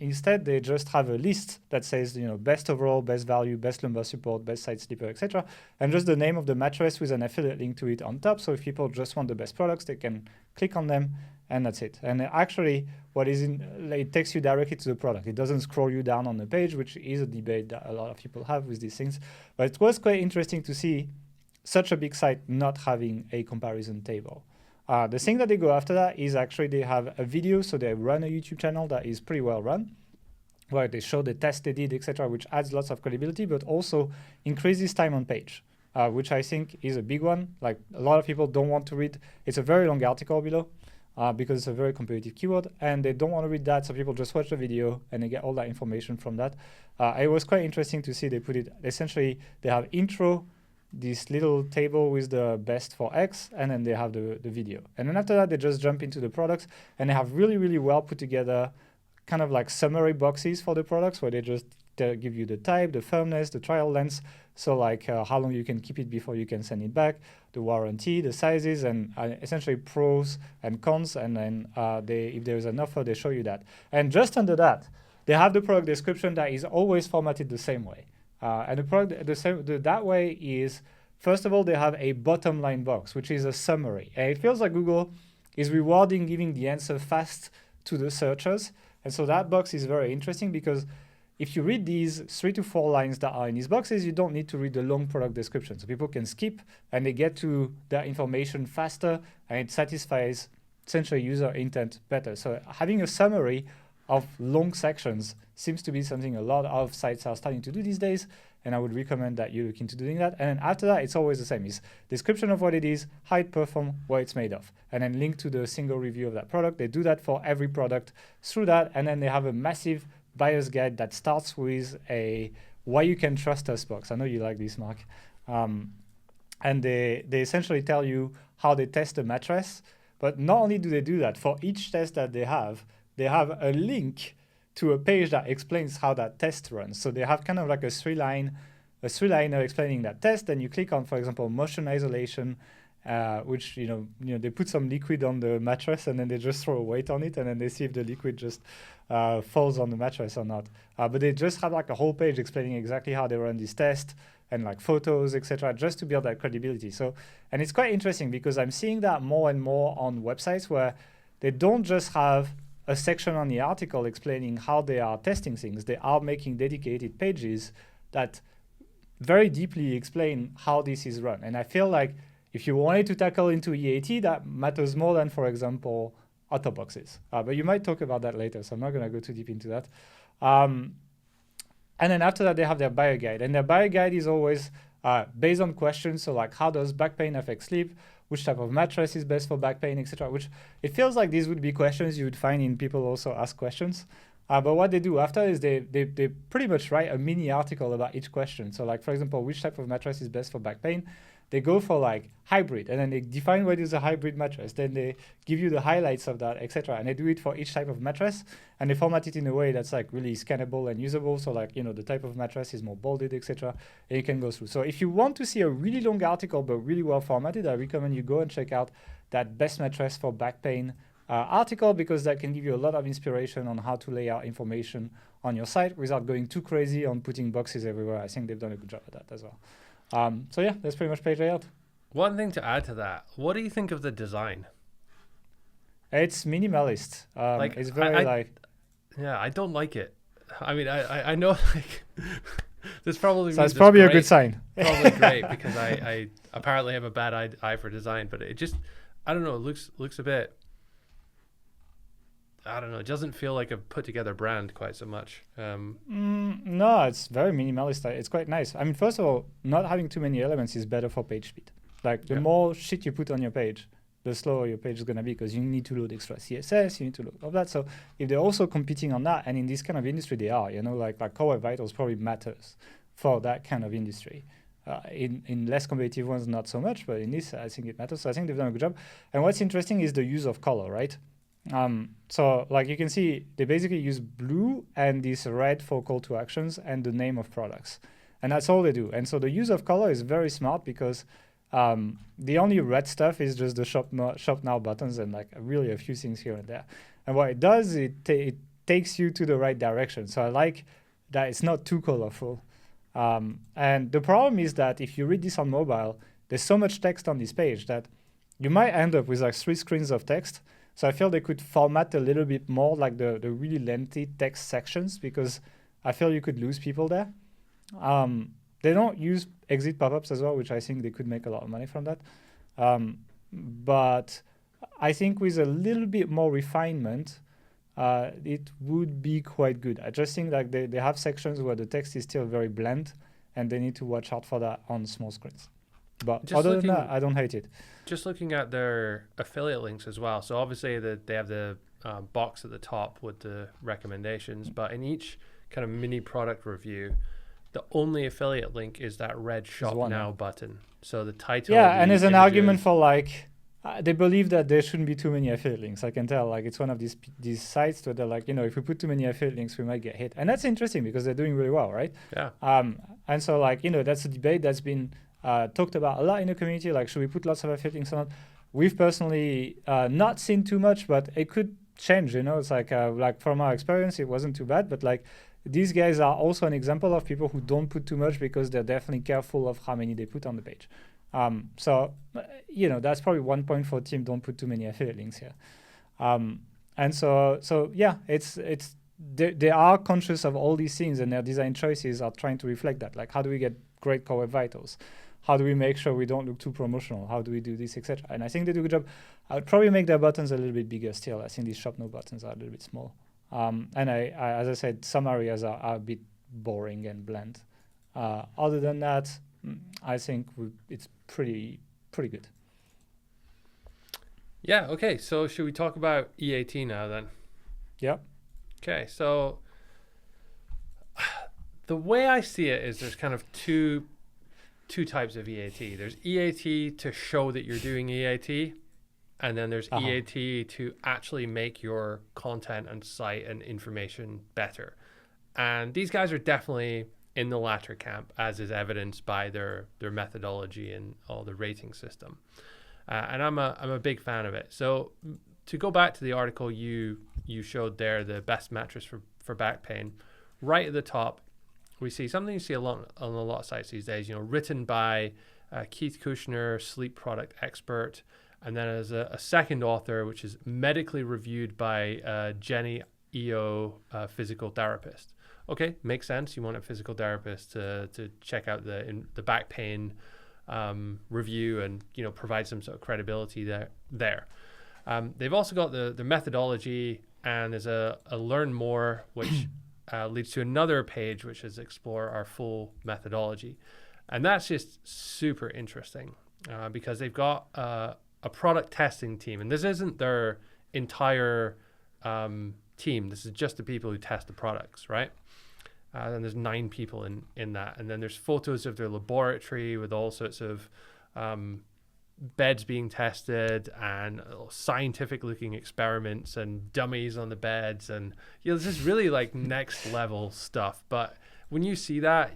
[SPEAKER 2] Instead, they just have a list that says, best overall, best value, best lumbar support, best side sleeper, etc., and just the name of the mattress with an affiliate link to it on top. So if people just want the best products, they can click on them, and that's it. And actually, it takes you directly to the product. It doesn't scroll you down on the page, which is a debate that a lot of people have with these things. But it was quite interesting to see such a big site not having a comparison table. The thing that they go after that is actually they have a video, so they run a YouTube channel that is pretty well run, where they show the test they did, etc., which adds lots of credibility, but also increases time on page, which I think is a big one. Like, a lot of people don't want to read. It's a very long article below because it's a very competitive keyword, and they don't want to read that, so people just watch the video and they get all that information from that. It was quite interesting to see they put it, essentially, they have intro, this little table with the best for X, and then they have the video. And then after that, they just jump into the products, and they have really, really well put together kind of like summary boxes for the products where they just give you the type, the firmness, the trial length, so like how long you can keep it before you can send it back, the warranty, the sizes, and essentially pros and cons, and then if there is an offer, they show you that. And just under that, they have the product description that is always formatted the same way. And the product that way is, first of all, they have a bottom line box, which is a summary. And it feels like Google is rewarding giving the answer fast to the searchers. And so that box is very interesting because if you read these 3 to 4 lines that are in these boxes, you don't need to read the long product description. So people can skip and they get to their information faster, and it satisfies essentially user intent better. So having a summary of long sections seems to be something a lot of sites are starting to do these days, and I would recommend that you look into doing that. And then after that, it's always the same. It's description of what it is, how it performs, what it's made of, and then link to the single review of that product. They do that for every product through that, and then they have a massive buyer's guide that starts with a why you can trust us box. I know you like this, Mark. And they essentially tell you how they test the mattress, but not only do they do that, for each test that they have a link to a page that explains how that test runs. So they have kind of like a three-liner explaining that test. Then you click on, for example, motion isolation, which they put some liquid on the mattress and then they just throw a weight on it and then they see if the liquid just falls on the mattress or not. But they just have like a whole page explaining exactly how they run this test and like photos, etc., just to build that credibility. So, and it's quite interesting because I'm seeing that more and more on websites where they don't just have a section on the article explaining how they are testing things. They are making dedicated pages that very deeply explain how this is run. And I feel like if you wanted to tackle into EAT, that matters more than, for example, auto boxes. But you might talk about that later, so I'm not going to go too deep into that. And then after that, they have their buyer guide. And their buyer guide is always based on questions. So like, how does back pain affect sleep? Which type of mattress is best for back pain, etc. Which it feels like these would be questions you would find in people also ask questions. But what they do after is they pretty much write a mini article about each question. So like, for example, which type of mattress is best for back pain? They go for like hybrid, and then they define what is a hybrid mattress. Then they give you the highlights of that, etc. And they do it for each type of mattress, and they format it in a way that's like really scannable and usable. So like, the type of mattress is more bolded, etc. And you can go through. So if you want to see a really long article but really well formatted, I recommend you go and check out that best mattress for back pain article, because that can give you a lot of inspiration on how to lay out information on your site without going too crazy on putting boxes everywhere. I think they've done a good job at that as well. So yeah, that's pretty much page layout.
[SPEAKER 1] One thing to add to that, what do you think of the design?
[SPEAKER 2] It's minimalist. It's very
[SPEAKER 1] Yeah, I don't like it. I mean, I know like this probably
[SPEAKER 2] so it's probably
[SPEAKER 1] great,
[SPEAKER 2] a good sign.
[SPEAKER 1] Probably great because I apparently have a bad eye for design, but it just, I don't know, it looks a bit, I don't know, it doesn't feel like a put together brand quite so much.
[SPEAKER 2] No, it's very minimalist. It's quite nice. I mean, first of all, not having too many elements is better for page speed. Like the more shit you put on your page, the slower your page is going to be, because you need to load extra CSS, you need to load all that. So if they're also competing on that, and in this kind of industry they are, like Core Web Vitals probably matters for that kind of industry. In less competitive ones, not so much, but in this, I think it matters. So I think they've done a good job. And what's interesting is the use of color, right? So like you can see, they basically use blue and this red for call to actions and the name of products. And that's all they do. And so the use of color is very smart because the only red stuff is just the shop now buttons and like really a few things here and there. And what it does, it takes you to the right direction. So I like that it's not too colorful. And the problem is that if you read this on mobile, there's so much text on this page that you might end up with like 3 screens of text. So I feel they could format a little bit more like the really lengthy text sections, because I feel you could lose people there. They don't use exit pop-ups as well, which I think they could make a lot of money from that. But I think with a little bit more refinement, it would be quite good. I just think like they have sections where the text is still very bland, and they need to watch out for that on small screens. But just other than that, I don't hate it.
[SPEAKER 1] Just looking at their affiliate links as well. So obviously they have the box at the top with the recommendations, but in each kind of mini product review, the only affiliate link is that red Shop Now button. So the title.
[SPEAKER 2] Yeah, and there's an argument for like, they believe that there shouldn't be too many affiliate links. I can tell, like it's one of these sites where they're like, if we put too many affiliate links, we might get hit. And that's interesting because they're doing really well, right?
[SPEAKER 1] Yeah.
[SPEAKER 2] And so like, that's a debate that's been talked about a lot in the community. Like, should we put lots of affiliate links or not? We've personally not seen too much, but it could change. It's like from our experience, it wasn't too bad. But like, these guys are also an example of people who don't put too much because they're definitely careful of how many they put on the page. So that's probably one point for team. Don't put too many affiliate links here. And so yeah, it's they are conscious of all these things, and their design choices are trying to reflect that. Like, how do we get great core web vitals? How do we make sure we don't look too promotional? How do we do this, etc.? And I think they do a good job. I would probably make their buttons a little bit bigger still. I think these shop no buttons are a little bit small. And I, as I said, some areas are a bit boring and bland. Other than that, I think it's pretty good.
[SPEAKER 1] Yeah. Okay. So should we talk about EAT now then?
[SPEAKER 2] Yeah.
[SPEAKER 1] Okay. So the way I see it is there's kind of two types of EAT. There's EAT to show that you're doing EAT, and then there's EAT to actually make your content and site and information better. And these guys are definitely in the latter camp, as is evidenced by their methodology and all the rating system. And I'm a big fan of it. So to go back to the article you showed there, the best mattress for back pain, right at the top, we see something you see a lot on a lot of sites these days, written by Keith Kushner, sleep product expert. And then as a second author, which is medically reviewed by Jenny EO, physical therapist. Okay, makes sense. You want a physical therapist to check out the back pain review and provide some sort of credibility there. They've also got the methodology, and there's a learn more, which leads to another page, which is explore our full methodology. And that's just super interesting because they've got a product testing team, and this isn't their entire team. This is just the people who test the products, right? And there's 9 people in that. And then there's photos of their laboratory with all sorts of beds being tested and scientific looking experiments and dummies on the beds. And, this is really like next level stuff. But when you see that,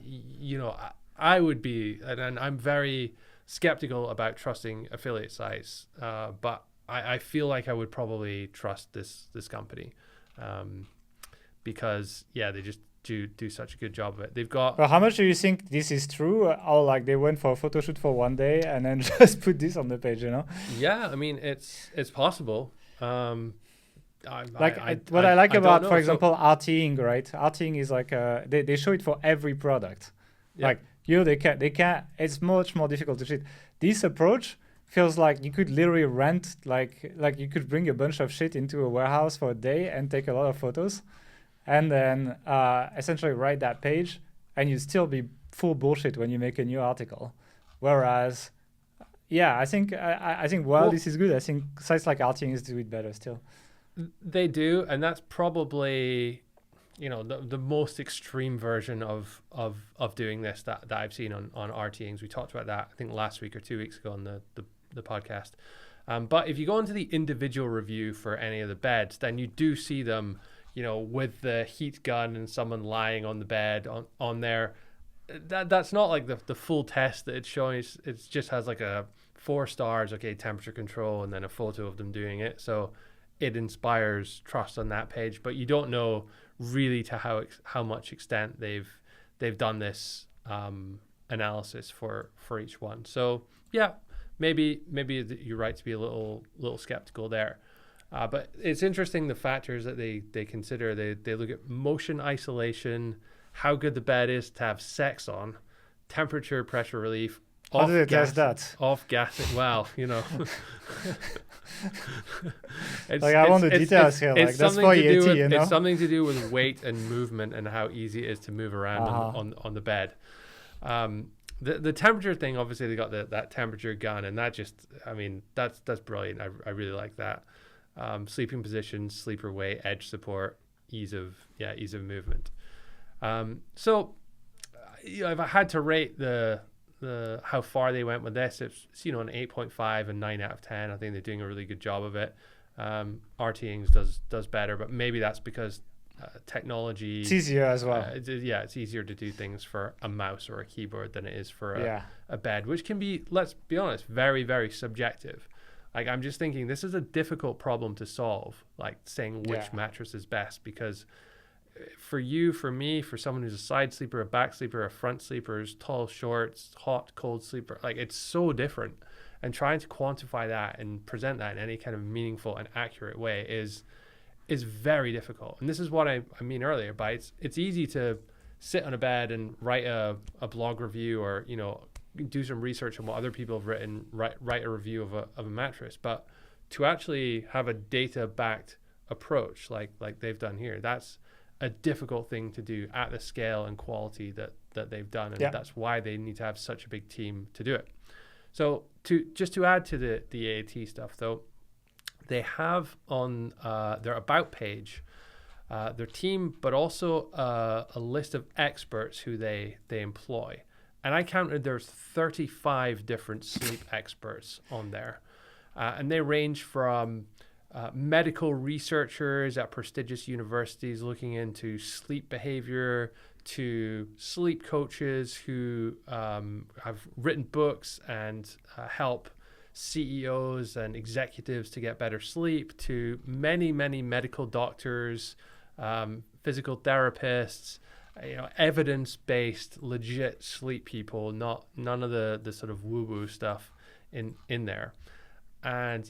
[SPEAKER 1] I would be, and I'm very skeptical about trusting affiliate sites, but I feel like I would probably trust this company because they just do such a good job of it. They've got.
[SPEAKER 2] Well, how much do you think this is true? Or like they went for a photo shoot for one day and then just put this on the page,
[SPEAKER 1] Yeah, I mean it's possible.
[SPEAKER 2] What I like about, for example, RTing, right? RTing is like they show it for every product. Yeah. Like they can't. It's much more difficult to cheat. This approach feels like you could literally rent like you could bring a bunch of shit into a warehouse for a day and take a lot of photos, and then essentially write that page, and you'd still be full bullshit when you make a new article. Whereas, I think this is good, I think sites like RTing do it better still.
[SPEAKER 1] They do, and that's probably the most extreme version of doing this that I've seen on RTings. We talked about that I think last week or 2 weeks ago on the podcast. But if you go into the individual review for any of the beds, then you do see them, with the heat gun and someone lying on the bed on there. That's not like the full test that it's showing. It just has like a 4 stars, okay, temperature control, and then a photo of them doing it. So it inspires trust on that page, but you don't know really to how much extent they've done this analysis for each one. So yeah, maybe you're right to be a little skeptical there. But it's interesting the factors that they consider. They look at motion isolation, how good the bed is to have sex on, temperature, pressure relief.
[SPEAKER 2] How do they test that?
[SPEAKER 1] Off gassing. Wow,
[SPEAKER 2] I want the details here. Like that's for EAT,
[SPEAKER 1] It's something to do with weight and movement and how easy it is to move around on the bed. The temperature thing, obviously they got that temperature gun, and that's brilliant. I really like that. Sleeping position, sleeper weight, edge support, ease of movement. So if I had to rate the how far they went with this, it's an 8.5 and 9 out of 10. I think they're doing a really good job of it. RTings does better, but maybe that's because technology.
[SPEAKER 2] It's easier as well.
[SPEAKER 1] It's easier to do things for a mouse or a keyboard than it is for a bed, which can be, let's be honest, very, very subjective. Like, I'm just thinking this is a difficult problem to solve, like saying which mattress is best, because for you, for me, for someone who's a side sleeper, a back sleeper, a front sleeper, tall, short, hot, cold sleeper, like it's so different. And trying to quantify that and present that in any kind of meaningful and accurate way is very difficult. And this is what I mean earlier by it's easy to sit on a bed and write a blog review or, do some research on what other people have written, write a review of a mattress. But to actually have a data-backed approach like they've done here, that's a difficult thing to do at the scale and quality that they've done. And that's why they need to have such a big team to do it. So to add to the AAT stuff, though, they have on their About page their team, but also a list of experts who they employ. And I counted there's 35 different sleep experts on there. And they range from medical researchers at prestigious universities looking into sleep behavior to sleep coaches who have written books and help CEOs and executives to get better sleep, to many, many medical doctors, physical therapists, evidence-based, legit sleep people, none of the sort of woo-woo stuff in there. And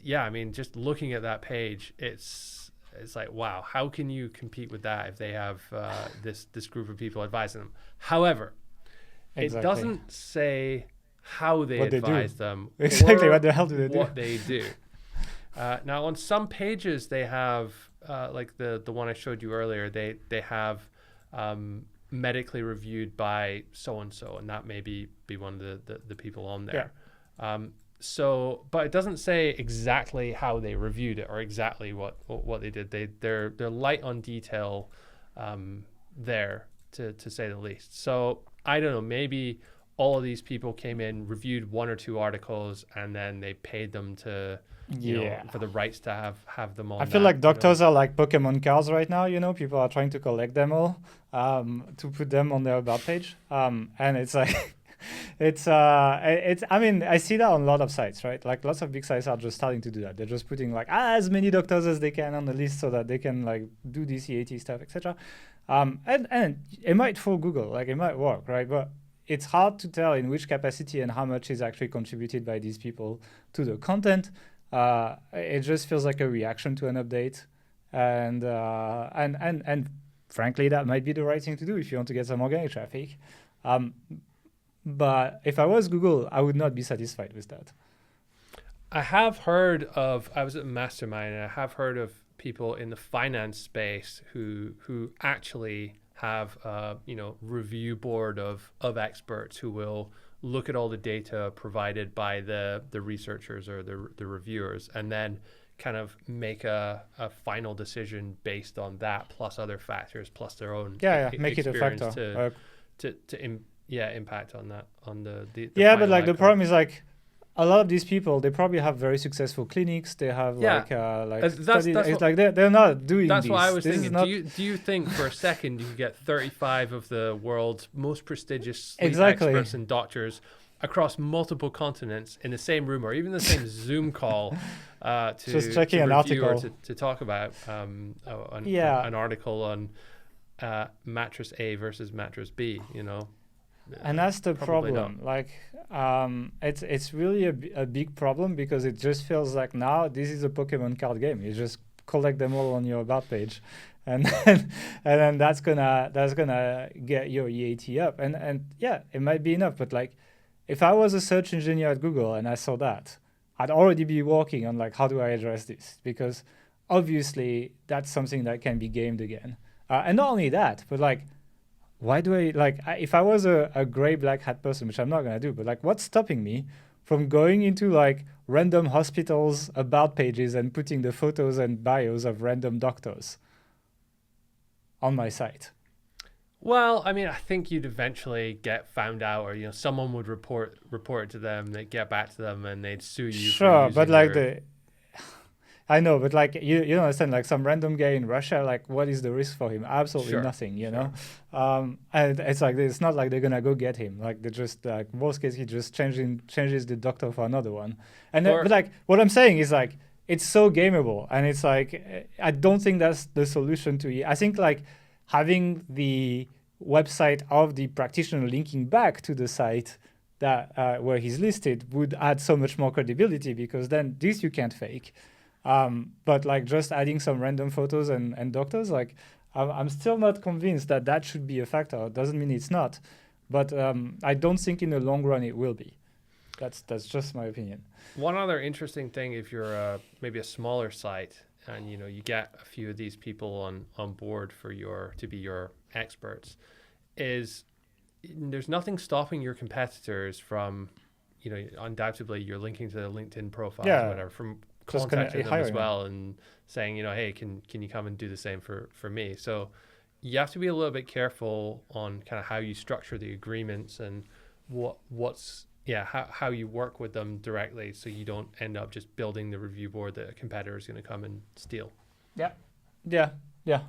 [SPEAKER 1] just looking at that page, it's like, wow, how can you compete with that if they have this group of people advising them? However, it doesn't say how they advise them.
[SPEAKER 2] Exactly, what the hell do they do?
[SPEAKER 1] What they do. Now, on some pages, they have, like the one I showed you earlier, they have medically reviewed by so-and-so, and that may be one of the people on there. Yeah. But it doesn't say exactly how they reviewed it or exactly what they did. They're light on detail there, to say the least. So I don't know, maybe all of these people came in, reviewed 1 or 2 articles, and then they paid them to for the rights to have them on.
[SPEAKER 2] I feel like doctors are like Pokemon cards right now. People are trying to collect them all to put them on their About page, and it's like. I see that on a lot of sites, right? Like lots of big sites are just starting to do that. They're just putting like as many doctors as they can on the list so that they can like do this EAT stuff, etc. And it might for Google, like it might work, right? But it's hard to tell in which capacity and how much is actually contributed by these people to the content. It just feels like a reaction to an update, and frankly, that might be the right thing to do if you want to get some organic traffic. But if I was Google, I would not be satisfied with that.
[SPEAKER 1] I was at Mastermind, and I have heard of people in the finance space who actually have review board of experts who will look at all the data provided by the researchers or the reviewers, and then kind of make a final decision based on that, plus other factors, plus their own
[SPEAKER 2] make it a factor
[SPEAKER 1] to impact on that, on the
[SPEAKER 2] but like the problem is like a lot of these people, they probably have very successful clinics. They have like studies.
[SPEAKER 1] That's
[SPEAKER 2] It's
[SPEAKER 1] what,
[SPEAKER 2] like they're not doing
[SPEAKER 1] that's
[SPEAKER 2] this.
[SPEAKER 1] what I was
[SPEAKER 2] This is
[SPEAKER 1] thinking.
[SPEAKER 2] not
[SPEAKER 1] Do you think for a second you could get 35 of the world's most prestigious sleep
[SPEAKER 2] exactly.
[SPEAKER 1] experts and doctors across multiple continents in the same room or even the same Zoom call
[SPEAKER 2] Just checking
[SPEAKER 1] to
[SPEAKER 2] an
[SPEAKER 1] review
[SPEAKER 2] article.
[SPEAKER 1] or to talk about an article on mattress A versus mattress B, you know?
[SPEAKER 2] And that's the
[SPEAKER 1] Probably
[SPEAKER 2] problem.
[SPEAKER 1] not.
[SPEAKER 2] Like, it's really a big problem because it just feels like now this is a Pokemon card game. You just collect them all on your about page, and then that's gonna get your EAT up. And yeah, it might be enough. But like, if I was a search engineer at Google and I saw that, I'd already be working on like how do I address this, because obviously that's something that can be gamed again. And not only that, but like, why do if I was a gray black hat person, which I'm not going to do, but like what's stopping me from going into like random hospitals about pages and putting the photos and bios of random doctors on my site?
[SPEAKER 1] Well, I mean, I think you'd eventually get found out, or someone would report it to them. They'd get back to them, and they'd sue you.
[SPEAKER 2] Sure,
[SPEAKER 1] for
[SPEAKER 2] but
[SPEAKER 1] using
[SPEAKER 2] like I know, but like you don't understand. Like some random guy in Russia, like what is the risk for him? Absolutely
[SPEAKER 1] Sure,
[SPEAKER 2] nothing, you
[SPEAKER 1] sure.
[SPEAKER 2] know. And it's like it's not like they're gonna go get him. Like they just like worst case, he just changes the doctor for another one. And
[SPEAKER 1] Or
[SPEAKER 2] but like what I'm saying is like it's so gameable, and it's like I don't think that's the solution to it. I think like having the website of the practitioner linking back to the site that where he's listed would add so much more credibility, because then this you can't fake. But like just adding some random photos and doctors, like I'm still not convinced that that should be a factor. It doesn't mean it's not, but I don't think in the long run it will be. That's just my opinion.
[SPEAKER 1] one other interesting thing, if you're maybe a smaller site and you get a few of these people on board to be your experts, is there's nothing stopping your competitors from, undoubtedly you're linking to their LinkedIn profiles or whatever, from
[SPEAKER 2] Just
[SPEAKER 1] contacting them as
[SPEAKER 2] hiring
[SPEAKER 1] well and saying, hey, can you come and do the same for me? So you have to be a little bit careful on kind of how you structure the agreements and how you work with them directly, so you don't end up just building the review board that a competitor is going to come and steal.
[SPEAKER 2] Yeah,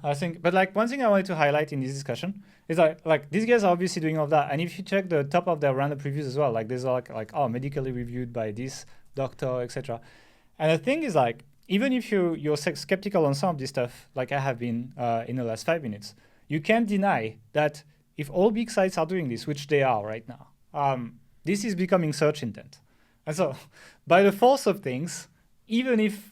[SPEAKER 2] I think. But like one thing I wanted to highlight in this discussion is like these guys are obviously doing all that, and if you check the top of their roundup reviews as well, like there's like medically reviewed by this doctor, etc. And the thing is like, even if you're skeptical on some of this stuff, like I have been in the last 5 minutes, you can't deny that if all big sites are doing this, which they are right now, this is becoming search intent. And so by the force of things, even if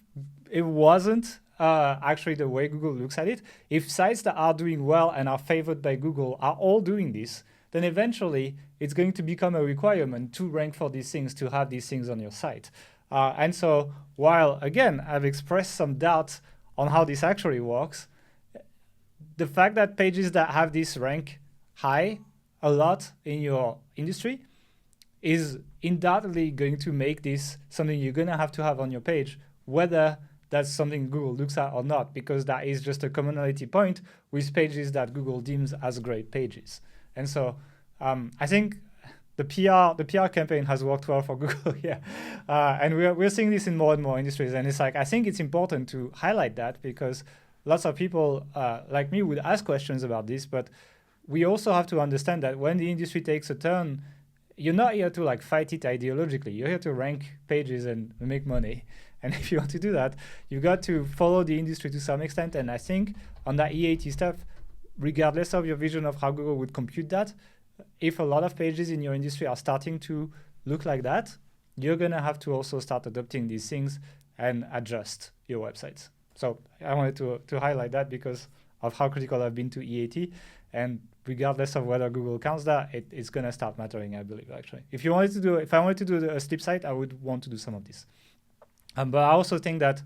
[SPEAKER 2] it wasn't actually the way Google looks at it, if sites that are doing well and are favored by Google are all doing this, then eventually it's going to become a requirement to rank for these things, to have these things on your site. And so while, again, I've expressed some doubts on how this actually works, the fact that pages that have this rank high a lot in your industry is undoubtedly going to make this something you're going to have on your page, whether that's something Google looks at or not, because that is just a commonality point with pages that Google deems as great pages. And so I think the PR campaign has worked well for Google here. And we're seeing this in more and more industries. And it's like, I think it's important to highlight that, because lots of people like me would ask questions about this, but we also have to understand that when the industry takes a turn, you're not here to like fight it ideologically. You're here to rank pages and make money. And if you want to do that, you've got to follow the industry to some extent. And I think on that EAT stuff, regardless of your vision of how Google would compute that, if a lot of pages in your industry are starting to look like that, you're going to have to also start adopting these things and adjust your websites. So I wanted to highlight that because of how critical I've been to EAT. And regardless of whether Google counts that, it's going to start mattering, I believe, actually. If I wanted to do a sleep site, I would want to do some of this. But I also think that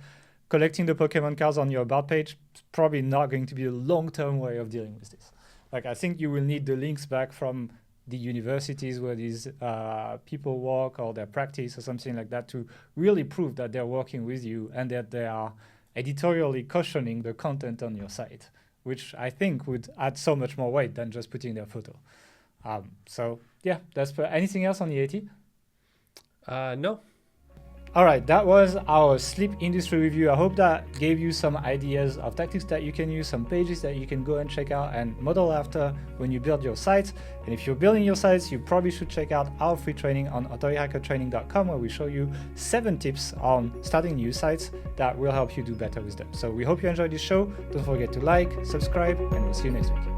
[SPEAKER 2] collecting the Pokemon cards on your about page is probably not going to be a long-term way of dealing with this. Like, I think you will need the links back from the universities where these people work, or their practice or something like that, to really prove that they're working with you and that they are editorially cautioning the content on your site, which I think would add so much more weight than just putting their photo. So yeah, that's anything else on EAT?
[SPEAKER 1] No,
[SPEAKER 2] All right, that was our sleep industry review. I hope that gave you some ideas of tactics that you can use, some pages that you can go and check out and model after when you build your sites. And if you're building your sites, you probably should check out our free training on authorityhackertraining.com, where we show you 7 tips on starting new sites that will help you do better with them. So we hope you enjoyed this show. Don't forget to like, subscribe, and we'll see you next week.